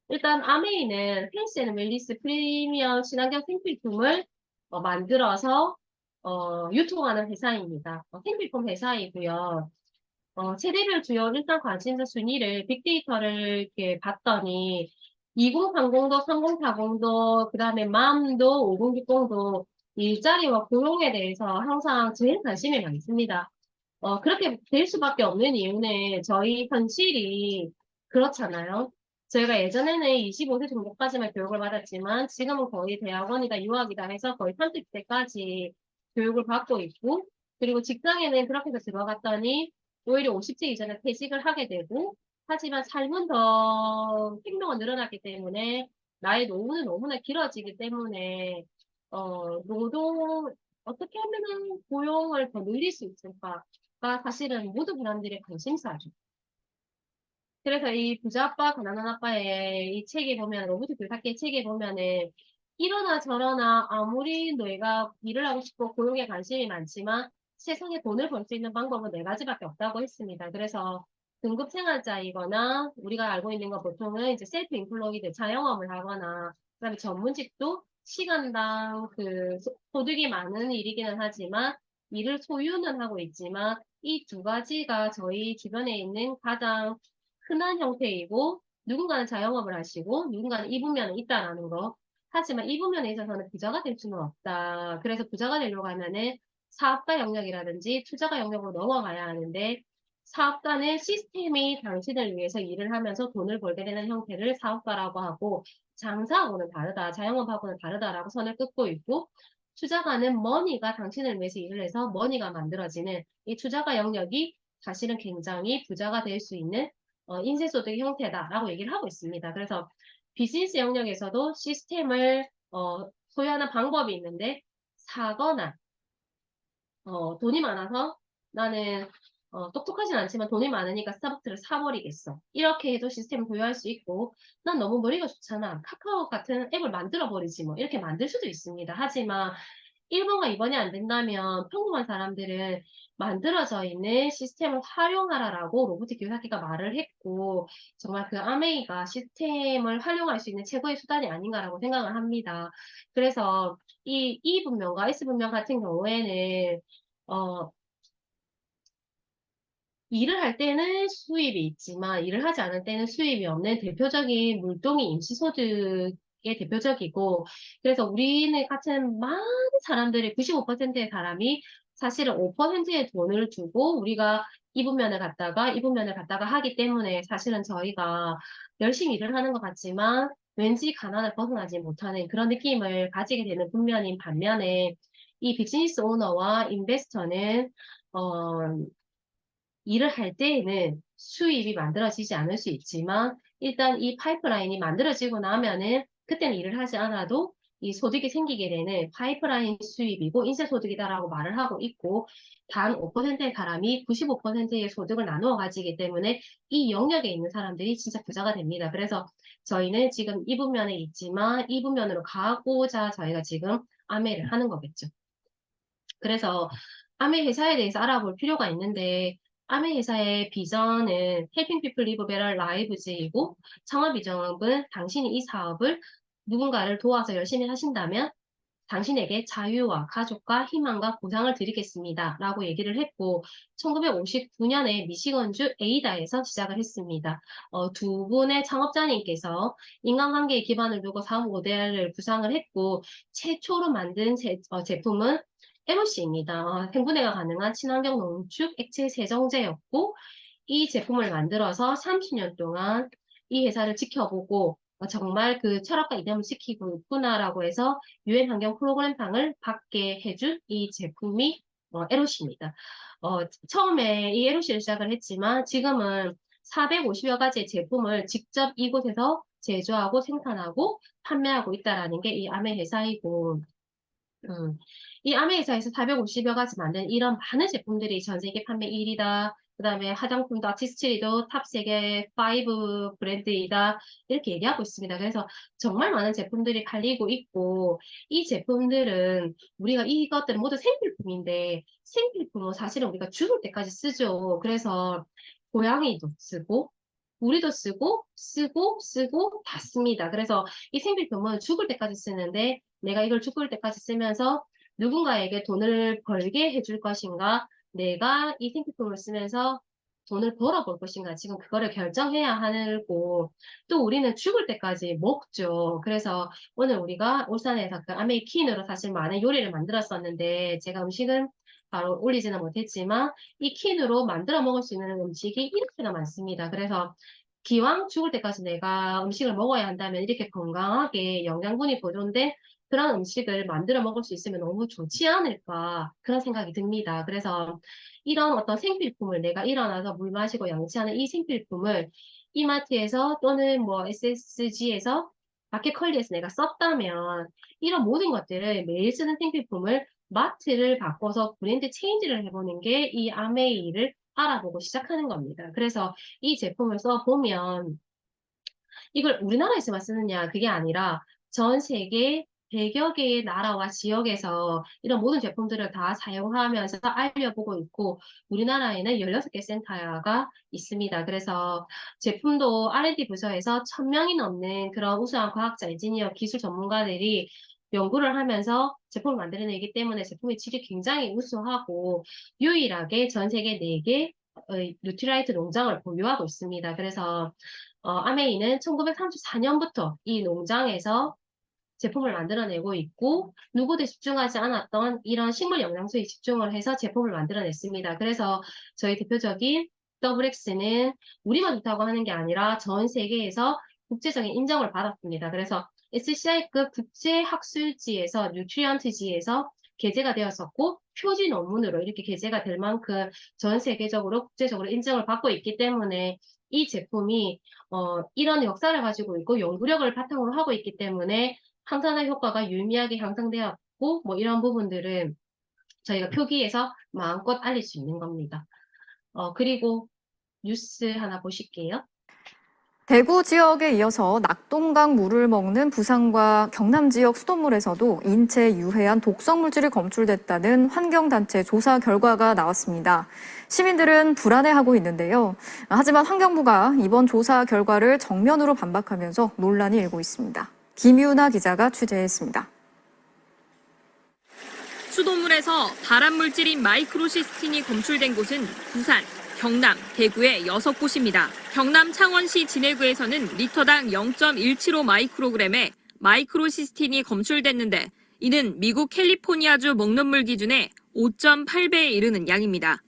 일단 아메이는 헬스 앤 웰니스 프리미엄 친환경 생필품을 만들어서 유통하는 회사입니다. 생필품 회사이고요. 세대별 주요 일단 관심사 순위를 빅데이터를 이렇게 봤더니 2030도, 3040도, 그 다음에 맘도, 5060도 일자리와 고용에 대해서 항상 제일 관심이 많습니다. 그렇게 될 수밖에 없는 이유는 저희 현실이 그렇잖아요. 저희가 예전에는 25세 정도까지만 교육을 받았지만 지금은 거의 대학원이다, 유학이다 해서 거의 30세까지 교육을 받고 있고 그리고 직장에는 그렇게 해서 들어갔더니 오히려 50세 이전에 퇴직을 하게 되고 하지만 삶은 더 생명은 늘어났기 때문에 나의 노후는 너무나 길어지기 때문에 노동 어떻게 하면은 고용을 더 늘릴 수 있을까? 가 사실은 모든 사람들의 관심사죠. 그래서 이 부자 아빠, 가난한 아빠의 이 책에 보면, 로버트 그사키의 책에 보면은, 이러나 저러나 아무리 너희가 일을 하고 싶고 고용에 관심이 많지만 세상에 돈을 벌 수 있는 방법은 네 가지밖에 없다고 했습니다. 그래서 등급 생활자이거나 우리가 알고 있는 건 보통은 이제 셀프 인플로이드 자영업을 하거나 그다음에 전문직도 시간당 그 소득이 많은 일이기는 하지만 일을 소유는 하고 있지만 이 두 가지가 저희 주변에 있는 가장 흔한 형태이고 누군가는 자영업을 하시고 누군가는 이 분야는 있다라는 거. 하지만 이 부분에 있어서는 부자가 될 수는 없다. 그래서 부자가 되려고 하면은 사업가 영역이라든지 투자가 영역으로 넘어가야 하는데 사업가는 시스템이 당신을 위해서 일을 하면서 돈을 벌게 되는 형태를 사업가라고 하고 장사하고는 다르다. 자영업하고는 다르다라고 선을 긋고 있고 투자가는 머니가 당신을 위해서 일을 해서 머니가 만들어지는 이 투자가 영역이 사실은 굉장히 부자가 될 수 있는 인쇄소득의 형태다라고 얘기를 하고 있습니다. 그래서 비즈니스 영역에서도 시스템을 소유하는 방법이 있는데 사거나 돈이 많아서 나는 똑똑하진 않지만 돈이 많으니까 스타벅스를 사버리겠어. 이렇게 해도 시스템을 보유할 수 있고 난 너무 머리가 좋잖아. 카카오 같은 앱을 만들어버리지 뭐 이렇게 만들 수도 있습니다. 하지만 1번과 2번이 안 된다면 평범한 사람들은 만들어져 있는 시스템을 활용하라라고 로보틱 교사기가 말을 했고 정말 그 아메이가 시스템을 활용할 수 있는 최고의 수단이 아닌가라고 생각을 합니다. 그래서 이 E 분명과 S 분명 같은 경우에는 어, 일을 할 때는 수입이 있지만 일을 하지 않을 때는 수입이 없는 대표적인 물동이 임시소득의 대표적이고 그래서 우리는 같은 많은 사람들의 95%의 사람이 사실은 5%의 돈을 주고 우리가 이 분면을 갖다가 이 분면을 갖다가 하기 때문에 사실은 저희가 열심히 일을 하는 것 같지만 왠지 가난을 벗어나지 못하는 그런 느낌을 가지게 되는 분면인 반면에 이 비즈니스 오너와 인베스터는 일을 할 때에는 수입이 만들어지지 않을 수 있지만 일단 이 파이프라인이 만들어지고 나면은 그때는 일을 하지 않아도 이 소득이 생기게 되는 파이프라인 수입이고 인쇄소득이다라고 말을 하고 있고 단 5%의 사람이 95%의 소득을 나누어 가지기 때문에 이 영역에 있는 사람들이 진짜 부자가 됩니다. 그래서 저희는 지금 이 분면에 있지만 이 분면으로 가고자 저희가 지금 아메를 하는 거겠죠. 그래서 아메 회사에 대해서 알아볼 필요가 있는데 아메 회사의 비전은 Helping People Live Better Lives이고 창업 비전은 당신이 이 사업을 누군가를 도와서 열심히 하신다면 당신에게 자유와 가족과 희망과 보상을 드리겠습니다. 라고 얘기를 했고 1959년에 미시건주 에이다에서 시작을 했습니다. 두 분의 창업자님께서 인간관계에 기반을 두고 사업 모델을 구상을 했고 최초로 만든 제품은 MC입니다. 생분해가 가능한 친환경 농축 액체 세정제였고 이 제품을 만들어서 30년 동안 이 회사를 지켜보고 정말 그 철학과 이념을 지키고 있구나라고 해서 유엔 환경 프로그램상을 받게 해준 이 제품이 에로시입니다. 처음에 이 에로시를 시작을 했지만 지금은 450여 가지의 제품을 직접 이곳에서 제조하고 생산하고 판매하고 있다라는 게 이 아메 회사이고 음, 이 아메이사에서 450여 가지 만든 이런 많은 제품들이 전 세계 판매 1위다. 그 다음에 화장품도 아티스트리도 탑 세계 5 브랜드이다. 이렇게 얘기하고 있습니다. 그래서 정말 많은 제품들이 팔리고 있고, 이 제품들은 우리가 이것들은 모두 생필품인데, 생필품은 사실은 우리가 죽을 때까지 쓰죠. 그래서 고양이도 쓰고, 우리도 쓰고 다 씁니다. 그래서 이 생필품은 죽을 때까지 쓰는데 내가 이걸 죽을 때까지 쓰면서 누군가에게 돈을 벌게 해줄 것인가, 내가 이 생필품을 쓰면서 돈을 벌어볼 것인가, 지금 그거를 결정해야 하고, 또 우리는 죽을 때까지 먹죠. 그래서 오늘 우리가 울산에서 그 아메이킨으로 사실 많은 요리를 만들었었는데, 제가 음식은 바로 올리지는 못했지만, 이 킨으로 만들어 먹을 수 있는 음식이 이렇게나 많습니다. 그래서 기왕 죽을 때까지 내가 음식을 먹어야 한다면 이렇게 건강하게 영양분이 보존된 그런 음식을 만들어 먹을 수 있으면 너무 좋지 않을까 그런 생각이 듭니다. 그래서 이런 어떤 생필품을 내가 일어나서 물 마시고 양치하는 이 생필품을 이마트에서 또는 뭐 SSG에서 마켓컬리에서 내가 썼다면 이런 모든 것들을 매일 쓰는 생필품을 마트를 바꿔서 브랜드 체인지를 해보는 게 이 아메이를 알아보고 시작하는 겁니다. 그래서 이 제품을 써보면 이걸 우리나라에서만 쓰느냐 그게 아니라 전 세계 100여 개의 나라와 지역에서 이런 모든 제품들을 다 사용하면서 알려보고 있고 우리나라에는 16개 센터가 있습니다. 그래서 제품도 R&D 부서에서 1000명이 넘는 그런 우수한 과학자, 엔지니어, 기술 전문가들이 연구를 하면서 제품을 만들어내기 때문에 제품의 질이 굉장히 우수하고 유일하게 전 세계 4개 뉴트라이트 농장을 보유하고 있습니다. 그래서 아메이는 1934년부터 이 농장에서 제품을 만들어내고 있고 누구도 집중하지 않았던 이런 식물 영양소에 집중을 해서 제품을 만들어냈습니다. 그래서 저희 대표적인 더블엑스는 우리만 좋다고 하는 게 아니라 전 세계에서 국제적인 인정을 받았습니다. 그래서 SCI급 국제학술지에서 뉴트리언트지에서 게재가 되었었고 표지 논문으로 이렇게 게재가 될 만큼 전 세계적으로 국제적으로 인정을 받고 있기 때문에 이 제품이 이런 역사를 가지고 있고 연구력을 바탕으로 하고 있기 때문에 항산화 효과가 유의미하게 향상되었고 뭐 이런 부분들은 저희가 표기에서 마음껏 알릴 수 있는 겁니다. 그리고 뉴스 하나 보실게요. 대구 지역에 이어서 낙동강 물을 먹는 부산과 경남 지역 수돗물에서도 인체에 유해한 독성 물질이 검출됐다는 환경단체 조사 결과가 나왔습니다. 시민들은 불안해하고 있는데요. 하지만 환경부가 이번 조사 결과를 정면으로 반박하면서 논란이 일고 있습니다. 김유나 기자가 취재했습니다. 수돗물에서 발암물질인 마이크로시스틴이 검출된 곳은 부산, 경남, 대구의 6곳입니다. 경남 창원시 진해구에서는 리터당 0.175 마이크로그램의 마이크로시스틴이 검출됐는데 이는 미국 캘리포니아주 먹는 물 기준의 5.8배에 이르는 양입니다.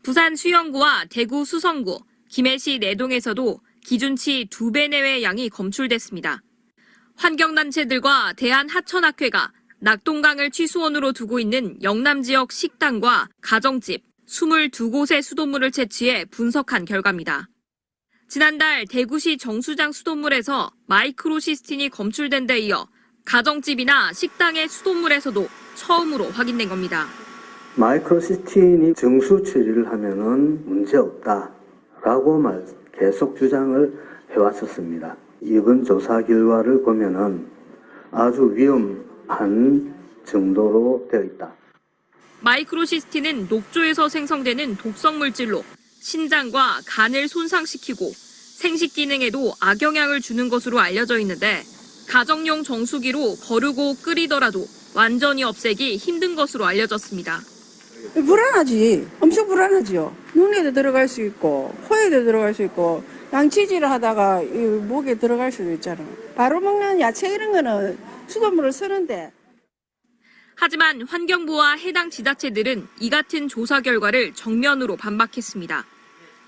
부산 수영구와 대구 수성구, 김해시 내동에서도 기준치 2배 내외의 양이 검출됐습니다. 환경단체들과 대한하천학회가 낙동강을 취수원으로 두고 있는 영남 지역 식당과 가정집 22곳의 수돗물을 채취해 분석한 결과입니다. 지난달 대구시 정수장 수돗물에서 마이크로시스틴이 검출된 데 이어 가정집이나 식당의 수돗물에서도 처음으로 확인된 겁니다. 마이크로시스틴이 정수 처리를 하면은 문제 없다라고 계속 주장을 해왔었습니다. 이번 조사 결과를 보면은 아주 위험한 정도로 되어 있다. 마이크로시스틴은 녹조에서 생성되는 독성 물질로 신장과 간을 손상시키고 생식 기능에도 악영향을 주는 것으로 알려져 있는데 가정용 정수기로 거르고 끓이더라도 완전히 없애기 힘든 것으로 알려졌습니다. 불안하지. 엄청 불안하죠. 눈에도 들어갈 수 있고 코에도 들어갈 수 있고 양치질을 하다가 목에 들어갈 수도 있잖아. 바로 먹는 야채 이런 거는 수돗물을 쓰는데. 하지만 환경부와 해당 지자체들은 이 같은 조사 결과를 정면으로 반박했습니다.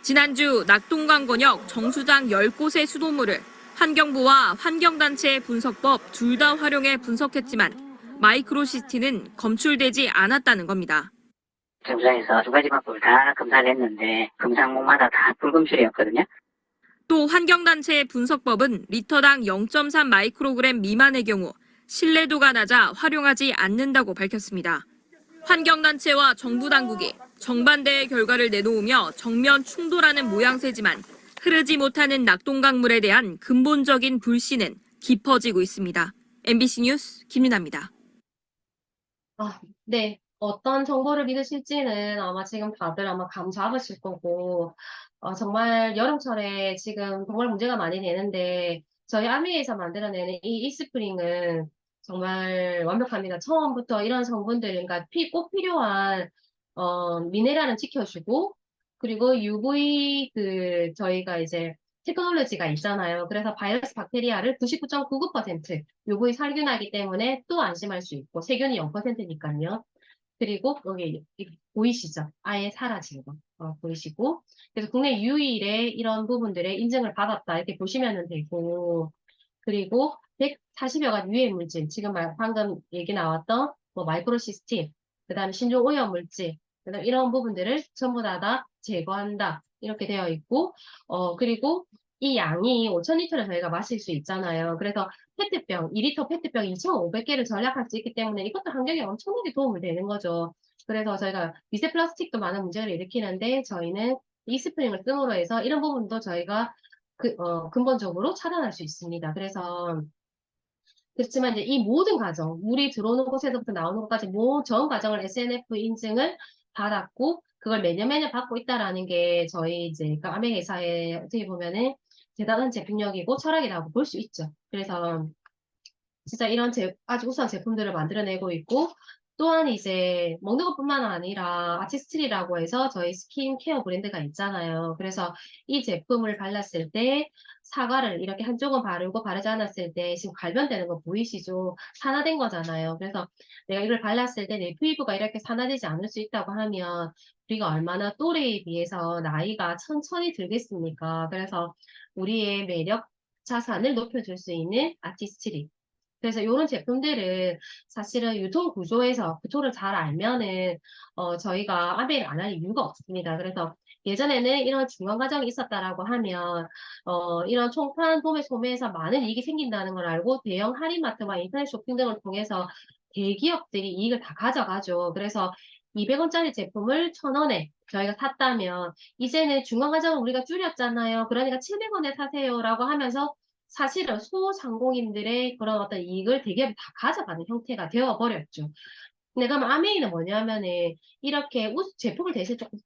지난주 낙동강 권역 정수장 10곳의 수돗물을 환경부와 환경단체의 분석법 둘 다 활용해 분석했지만 마이크로시스틴은 검출되지 않았다는 겁니다. 정수장에서 두 가지 방법을 다 검사를 했는데 검사항목마다 다 불검출이었거든요. 또 환경단체의 분석법은 리터당 0.3 마이크로그램 미만의 경우 신뢰도가 낮아 활용하지 않는다고 밝혔습니다. 환경단체와 정부 당국이 정반대의 결과를 내놓으며 정면 충돌하는 모양새지만 흐르지 못하는 낙동강물에 대한 근본적인 불신은 깊어지고 있습니다. MBC 뉴스 김윤아입니다. 네. 어떤 정보를 믿으실지는 아마 지금 다들 아마 감 잡으실 거고, 정말 여름철에 지금 정말 문제가 많이 되는데 저희 아미에서 만들어내는 이 이스프링은 정말 완벽합니다. 처음부터 이런 성분들, 그러니까 꼭 필요한 미네랄은 지켜주고 그리고 UV 저희가 이제 테크놀로지가 있잖아요. 그래서 바이러스 박테리아를 99.99% UV 살균하기 때문에 또 안심할 수 있고 세균이 0%니까요. 그리고 여기 보이시죠? 아예 사라진 거 보이시고 그래서 국내 유일의 이런 부분들의 인증을 받았다 이렇게 보시면 되고 그리고 140여 가지 유해 물질 지금 방금 얘기 나왔던 뭐 마이크로시스틴 그다음에 신종 오염 물질 그다음 이런 부분들을 전부 다 제거한다 이렇게 되어 있고 그리고 이 양이 5,000리터를 저희가 마실 수 있잖아요. 그래서 페트병, 2리터 페트병 2,500개를 절약할 수 있기 때문에 이것도 환경에 엄청나게 도움이 되는 거죠. 그래서 저희가 미세 플라스틱도 많은 문제를 일으키는데 저희는 이 스프링을 뜸으로 해서 이런 부분도 저희가 근본적으로 차단할 수 있습니다. 그렇지만 이제 이 모든 과정, 물이 들어오는 곳에서부터 나오는 것까지 전 과정을 SNF 인증을 받았고 그걸 매년 받고 있다라는 게 저희 이제 그 아메 회사의 어떻게 보면은 대단한 제품력이고 철학이라고 볼 수 있죠. 그래서 진짜 이런 아주 우수한 제품들을 만들어내고 있고 또한 이제 먹는 것뿐만 아니라 아티스트리라고 해서 저희 스킨케어 브랜드가 있잖아요. 그래서 이 제품을 발랐을 때 사과를 이렇게 한쪽은 바르고 바르지 않았을 때 지금 갈변되는 거 보이시죠? 산화된 거잖아요. 그래서 내가 이걸 발랐을 때 내 피부가 이렇게 산화되지 않을 수 있다고 하면 우리가 얼마나 또래에 비해서 나이가 천천히 들겠습니까? 그래서 우리의 매력 자산을 높여줄 수 있는 아티스트리 그래서 이런 제품들은 사실은 유통 구조를 잘 알면은 저희가 아베를 안 할 이유가 없습니다. 그래서 예전에는 이런 중간 과정이 있었다라고 하면 이런 총판 도매 소매에서 많은 이익이 생긴다는 걸 알고 대형 할인마트와 인터넷 쇼핑 등을 통해서 대기업들이 이익을 다 가져가죠. 그래서 200원짜리 제품을 1,000원에 저희가 샀다면 이제는 중간 과정을 우리가 줄였잖아요. 그러니까 700원에 사세요라고 하면서 사실은 소상공인들의 그런 어떤 이익을 대기업이 다 가져가는 형태가 되어버렸죠. 근데 그럼 아메이는 뭐냐면은 이렇게 제품을 대신 조금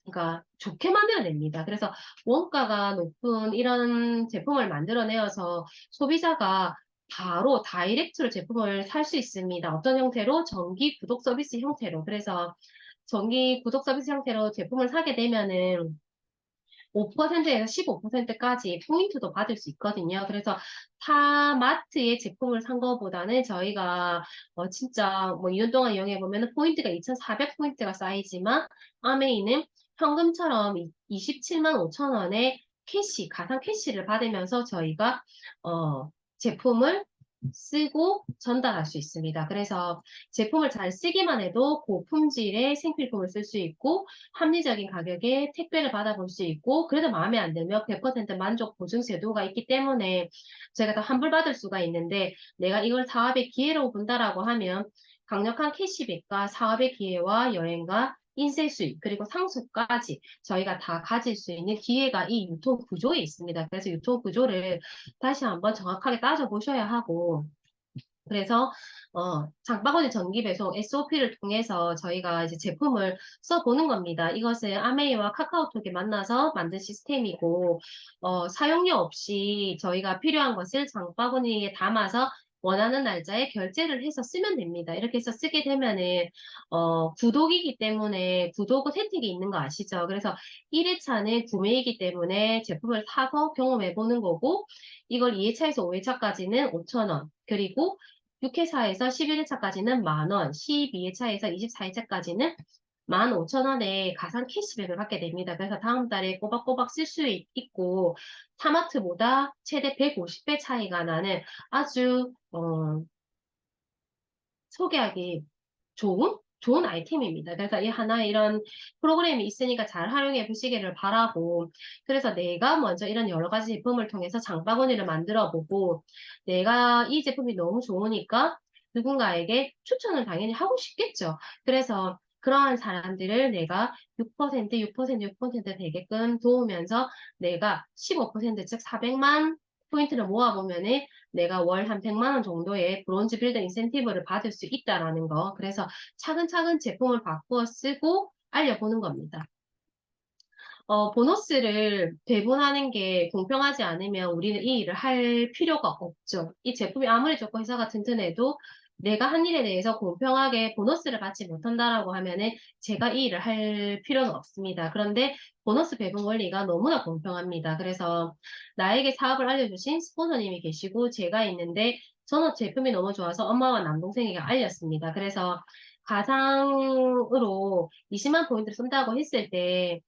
그러니까 좋게 만들어냅니다. 그래서 원가가 높은 이런 제품을 만들어내어서 소비자가 바로 다이렉트로 제품을 살 수 있습니다. 어떤 형태로? 정기 구독 서비스 형태로. 그래서 정기 구독 서비스 형태로 제품을 사게 되면은 5%에서 15%까지 포인트도 받을 수 있거든요. 그래서 타 마트의 제품을 산 거보다는 저희가 진짜 뭐 2년 동안 이용해 보면 포인트가 2,400포인트가 쌓이지만 아메이는 현금처럼 27만 5천 원의 가상 캐시를 받으면서 저희가 제품을 쓰고 전달할 수 있습니다. 그래서 제품을 잘 쓰기만 해도 고품질의 생필품을 쓸 수 있고 합리적인 가격에 택배를 받아볼 수 있고 그래도 마음에 안 들면 100% 만족 보증 제도가 있기 때문에 저희가 더 환불받을 수가 있는데 내가 이걸 사업의 기회로 본다라고 하면 강력한 캐시백과 사업의 기회와 여행과 인쇄 수입 그리고 상속까지 저희가 다 가질 수 있는 기회가 이 유통 구조에 있습니다. 그래서 유통 구조를 다시 한번 정확하게 따져보셔야 하고 그래서 장바구니 정기 배송 SOP를 통해서 저희가 이제 제품을 써보는 겁니다. 이것은 아메이와 카카오톡이 만나서 만든 시스템이고 사용료 없이 저희가 필요한 것을 장바구니에 담아서 원하는 날짜에 결제를 해서 쓰면 됩니다. 이렇게 해서 쓰게 되면은 구독이기 때문에 구독은 혜택이 있는 거 아시죠? 그래서 1회차는 구매이기 때문에 제품을 사서 경험해보는 거고 이걸 2회차에서 5회차까지는 5,000원 그리고 6회차에서 11회차까지는 만원, 12회차에서 24회차까지는 15,000원의 가상 캐시백을 받게 됩니다. 그래서 다음 달에 꼬박꼬박 쓸 수 있고 타마트보다 최대 150배 차이가 나는 아주 소개하기 좋은 아이템입니다. 그래서 이 하나의 이런 프로그램이 있으니까 잘 활용해 보시기를 바라고, 그래서 내가 먼저 이런 여러 가지 제품을 통해서 장바구니를 만들어 보고, 내가 이 제품이 너무 좋으니까 누군가에게 추천을 당연히 하고 싶겠죠. 그래서 그러한 사람들을 내가 6% 되게끔 도우면서 내가 15%, 즉 400만 포인트를 모아보면은 내가 월 한 100만 원 정도의 브론즈 빌더 인센티브를 받을 수 있다라는 거. 그래서 차근차근 제품을 바꾸어 쓰고 알려보는 겁니다. 보너스를 배분하는 게 공평하지 않으면 우리는 이 일을 할 필요가 없죠. 이 제품이 아무리 좋고 회사가 튼튼해도 내가 한 일에 대해서 공평하게 보너스를 받지 못한다라고 하면은 제가 이 일을 할 필요는 없습니다. 그런데 보너스 배분 원리가 너무나 공평합니다. 그래서 나에게 사업을 알려주신 스폰서님이 계시고 제가 있는데 저는 제품이 너무 좋아서 엄마와 남동생에게 알렸습니다. 그래서 가상으로 20만 포인트를 쓴다고 했을 때,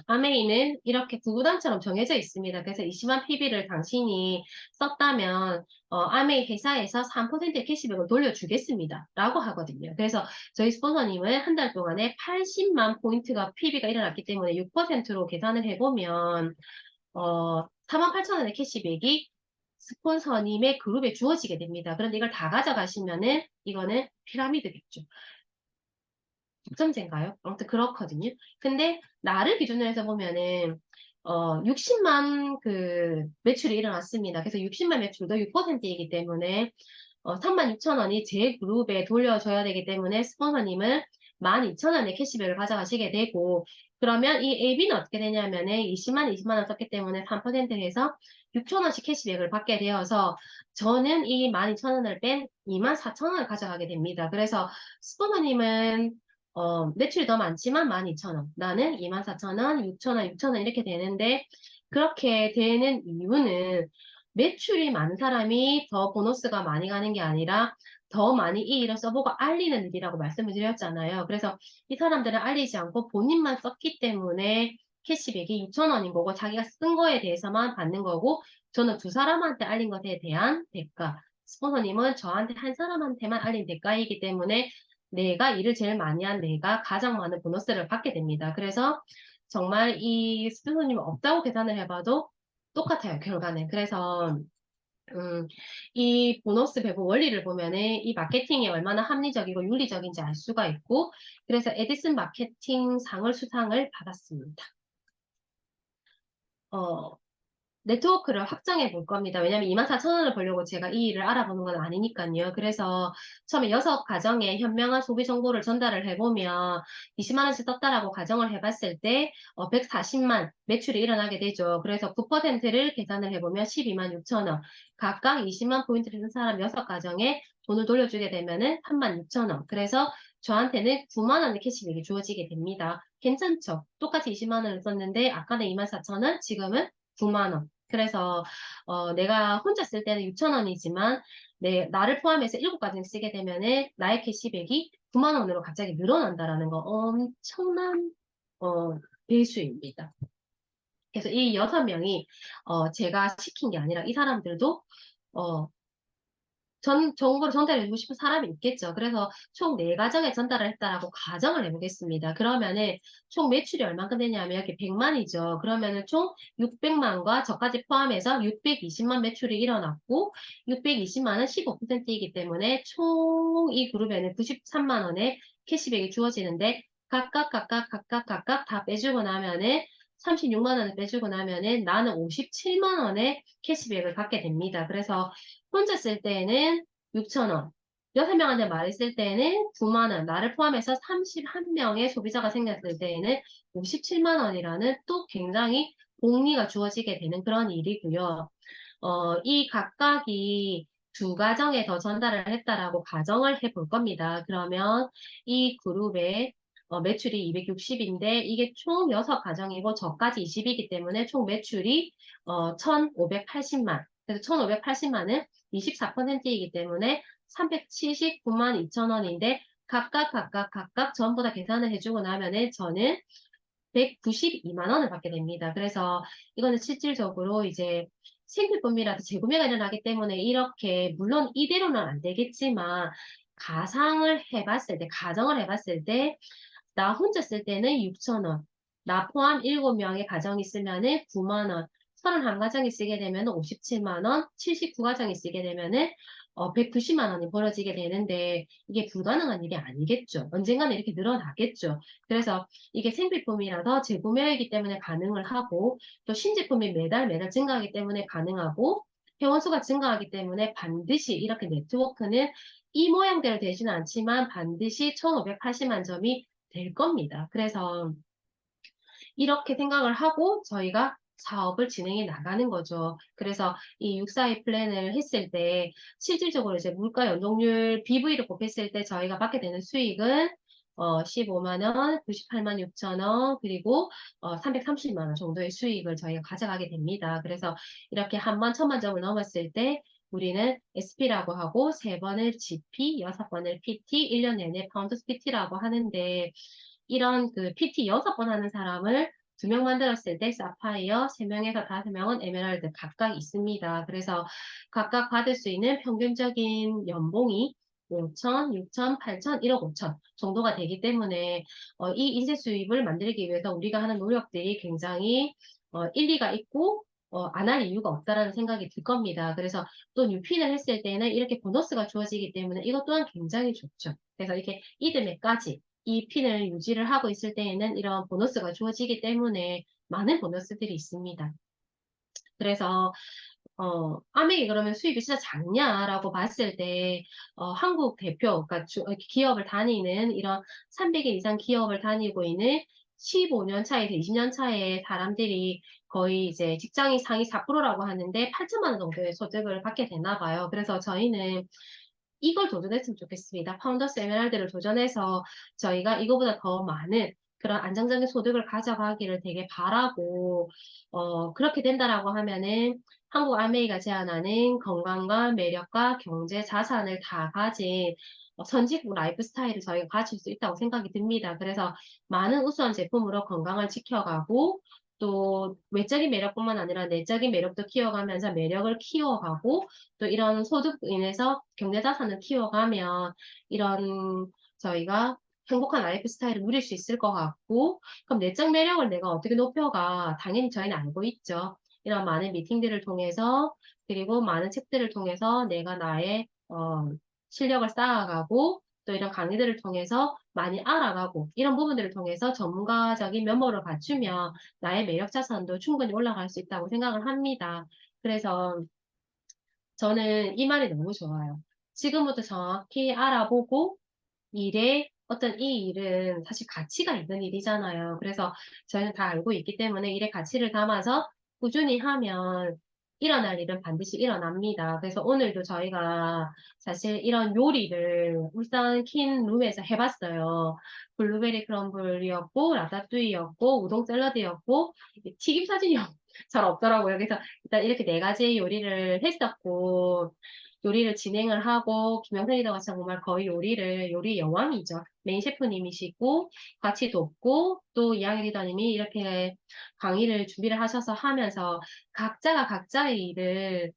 아메이는 이렇게 구구단처럼 정해져 있습니다. 그래서 20만 PB를 당신이 썼다면 아메이 회사에서 3%의 캐시백을 돌려주겠습니다. 라고 하거든요. 그래서 저희 스폰서님은 한 달 동안에 80만 포인트가 PB가 일어났기 때문에 6%로 계산을 해보면 48,000원의 캐시백이 스폰서님의 그룹에 주어지게 됩니다. 그런데 이걸 다 가져가시면은 이거는 피라미드겠죠. 점제인가요? 아무튼 그렇거든요. 근데 나를 기준으로 해서 보면은 60만 그 매출이 일어났습니다. 그래서 60만 매출도 6%이기 때문에 36,000원이 제 그룹에 돌려줘야 되기 때문에 스폰서님은 12,000원의 캐시백을 가져가시게 되고 그러면 이 AB는 어떻게 되냐면은 20만 원 썼기 때문에 3% 해서 6,000원씩 캐시백을 받게 되어서 저는 이 12,000원을 뺀 24,000원을 가져가게 됩니다. 그래서 스폰서님은 매출이 더 많지만 12,000원. 나는 24,000원, 6,000원, 6,000원 이렇게 되는데 그렇게 되는 이유는 매출이 많은 사람이 더 보너스가 많이 가는 게 아니라 더 많이 이 일을 써보고 알리는 일이라고 말씀을 드렸잖아요. 그래서 이 사람들은 알리지 않고 본인만 썼기 때문에 캐시백이 6,000원인 거고 자기가 쓴 거에 대해서만 받는 거고 저는 두 사람한테 알린 것에 대한 대가. 스폰서님은 저한테 한 사람한테만 알린 대가이기 때문에 내가 일을 제일 많이 한 내가 가장 많은 보너스를 받게 됩니다. 그래서 정말 이 스폰서님 없다고 계산을 해봐도 똑같아요, 결과는. 그래서 이 보너스 배분 원리를 보면은 이 마케팅이 얼마나 합리적이고 윤리적인지 알 수가 있고 그래서 에디슨 마케팅 상을 수상을 받았습니다. 네트워크를 확장해 볼 겁니다. 왜냐면 24,000원을 벌려고 제가 이 일을 알아보는 건 아니니까요. 그래서 처음에 6가정에 현명한 소비 정보를 전달을 해보면 20만 원씩 썼다라고 가정을 해봤을 때 140만 매출이 일어나게 되죠. 그래서 9%를 계산을 해보면 12만 6천 원. 각각 20만 포인트를 쓴 사람 6가정에 돈을 돌려주게 되면은 36,000원. 그래서 저한테는 9만 원의 캐시백이 주어지게 됩니다. 괜찮죠? 똑같이 20만 원을 썼는데 아까는 24,000원, 지금은 9만 원. 그래서 내가 혼자 쓸 때는 6,000원이지만 나를 포함해서 7가정 쓰게 되면은 나의 캐시백이 9만 원으로 갑자기 늘어난다라는 거 엄청난 배수입니다. 그래서 이 6명이 제가 시킨 게 아니라 이 사람들도 정보를 전달해주고 싶은 사람이 있겠죠. 그래서 총 4가정에 전달을 했다라고 가정을 해보겠습니다. 그러면은 총 매출이 얼마큼 되냐면 이렇게 100만이죠. 그러면은 총 600만과 저까지 포함해서 620만 매출이 일어났고 620만은 15%이기 때문에 총 이 그룹에는 93만 원의 캐시백이 주어지는데 각각 다 빼주고 나면은 36만 원을 빼주고 나면은 나는 57만 원의 캐시백을 받게 됩니다. 그래서 혼자 쓸 때에는 6,000원, 6명한테 말했을 때에는 9만 원, 나를 포함해서 31명의 소비자가 생겼을 때에는 57만 원이라는 또 굉장히 복리가 주어지게 되는 그런 일이고요. 이 각각이 2가정에 더 전달을 했다라고 가정을 해볼 겁니다. 그러면 이 그룹의 매출이 260인데 이게 총 6가정이고 저까지 20이기 때문에 총 매출이 1,580만. 그래서 1,580만은 24%이기 때문에 379만 2천 원인데 각각 전부 다 계산을 해주고 나면은 저는 192만 원을 받게 됩니다. 그래서 이거는 실질적으로 이제 생필품이라도 재구매가 일어나기 때문에 이렇게 물론 이대로는 안 되겠지만 가정을 해봤을 때 나 혼자 쓸 때는 6,000원, 나 포함 7명의 가정이 있으면은 9만 원, 31가정이 쓰게 되면 57만 원, 79가정이 쓰게 되면은 190만 원이 벌어지게 되는데 이게 불가능한 일이 아니겠죠. 언젠가는 이렇게 늘어나겠죠. 그래서 이게 생필품이라서 재구매이기 때문에 가능을 하고 또 신제품이 매달 증가하기 때문에 가능하고 회원수가 증가하기 때문에 반드시 이렇게 네트워크는 이 모양대로 되지는 않지만 반드시 1,580만 점이 될 겁니다. 그래서 이렇게 생각을 하고 저희가 사업을 진행해 나가는 거죠. 그래서 이 642 플랜을 했을 때 실질적으로 이제 물가 연동률 BV를 곱했을 때 저희가 받게 되는 수익은 15만 원, 98만 6천 원, 그리고 330만 원 정도의 수익을 저희가 가져가게 됩니다. 그래서 이렇게 10,000만 점을 넘었을 때 우리는 SP라고 하고 3번을 GP, 6번을 PT, 1년 내내 파운더스 PT라고 하는데 이런 그 PT 6번 하는 사람을 2명 만들었을 때 사파이어, 3명에서 5명은 에메랄드 각각 있습니다. 그래서 각각 받을 수 있는 평균적인 연봉이 5천, 6천, 8천, 1억 5천 정도가 되기 때문에 이 인쇄 수입을 만들기 위해서 우리가 하는 노력들이 굉장히 일리가 있고 안 할 이유가 없다라는 생각이 들 겁니다. 그래서 또 뉴핀을 했을 때는 이렇게 보너스가 주어지기 때문에 이것 또한 굉장히 좋죠. 그래서 이렇게 이듬해까지 이 핀을 유지를 하고 있을 때에는 이런 보너스가 주어지기 때문에 많은 보너스들이 있습니다. 그래서 아메이 그러면 수입이 진짜 작냐라고 봤을 때 한국 대표, 그러니까 기업을 다니는 이런 300개 이상 기업을 다니고 있는 15년 차에서 20년 차의 사람들이 거의 이제 직장인 상위 4%라고 하는데 8천만 원 정도의 소득을 받게 되나 봐요. 그래서 저희는 이걸 도전했으면 좋겠습니다. 파운더스 에메랄드를 도전해서 저희가 이거보다 더 많은 그런 안정적인 소득을 가져가기를 되게 바라고, 그렇게 된다라고 하면은 한국 아메이가 제안하는 건강과 매력과 경제 자산을 다 가진 선진국 라이프 스타일을 저희가 가질 수 있다고 생각이 듭니다. 그래서 많은 우수한 제품으로 건강을 지켜가고 또 외적인 매력뿐만 아니라 내적인 매력도 키워가면서 매력을 키워가고 또 이런 소득으로 인해서 경제 자산을 키워가면 이런 저희가 행복한 라이프 스타일을 누릴 수 있을 것 같고 그럼 내적 매력을 내가 어떻게 높여가 당연히 저희는 알고 있죠. 이런 많은 미팅들을 통해서 그리고 많은 책들을 통해서 내가 나의 실력을 쌓아가고 또 이런 강의들을 통해서 많이 알아가고 이런 부분들을 통해서 전문가적인 면모를 갖추면 나의 매력 자산도 충분히 올라갈 수 있다고 생각을 합니다. 그래서 저는 이 말이 너무 좋아요. 지금부터 정확히 알아보고 어떤 이 일은 사실 가치가 있는 일이잖아요. 그래서 저희는 다 알고 있기 때문에 일의 가치를 담아서 꾸준히 하면 일어날 일은 반드시 일어납니다. 그래서 오늘도 저희가 사실 이런 요리를 울산 킨 룸에서 해봤어요. 블루베리 크럼블이었고, 라따뚜이였고, 우동 샐러드였고, 튀김 사진이 잘 없더라고요. 그래서 일단 이렇게 4가지 요리를 했었고, 요리를 진행을 하고 김영선 리더가 정말 거의 요리 여왕이죠. 메인 셰프님이시고 같이 돕고 또 이양희 리더님이 이렇게 강의를 준비를 하셔서 하면서 각자가 각자의 일을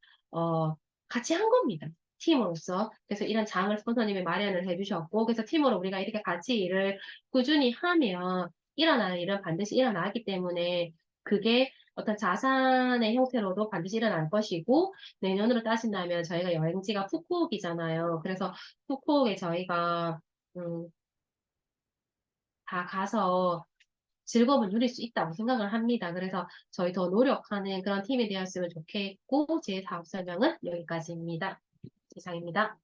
같이 한 겁니다. 팀으로서. 그래서 이런 장을 스폰서님이 마련을 해주셨고 그래서 팀으로 우리가 이렇게 같이 일을 꾸준히 하면 일어날 일은 반드시 일어나기 때문에 그게 어떤 자산의 형태로도 반드시 일어날 것이고 내년으로 따진다면 저희가 여행지가 푸꾸옥이잖아요. 그래서 푸꾸옥에 저희가 음, 다 가서 즐거움을 누릴 수 있다고 생각을 합니다. 그래서 저희 더 노력하는 그런 팀이 되었으면 좋겠고 제 사업 설명은 여기까지입니다. 이상입니다.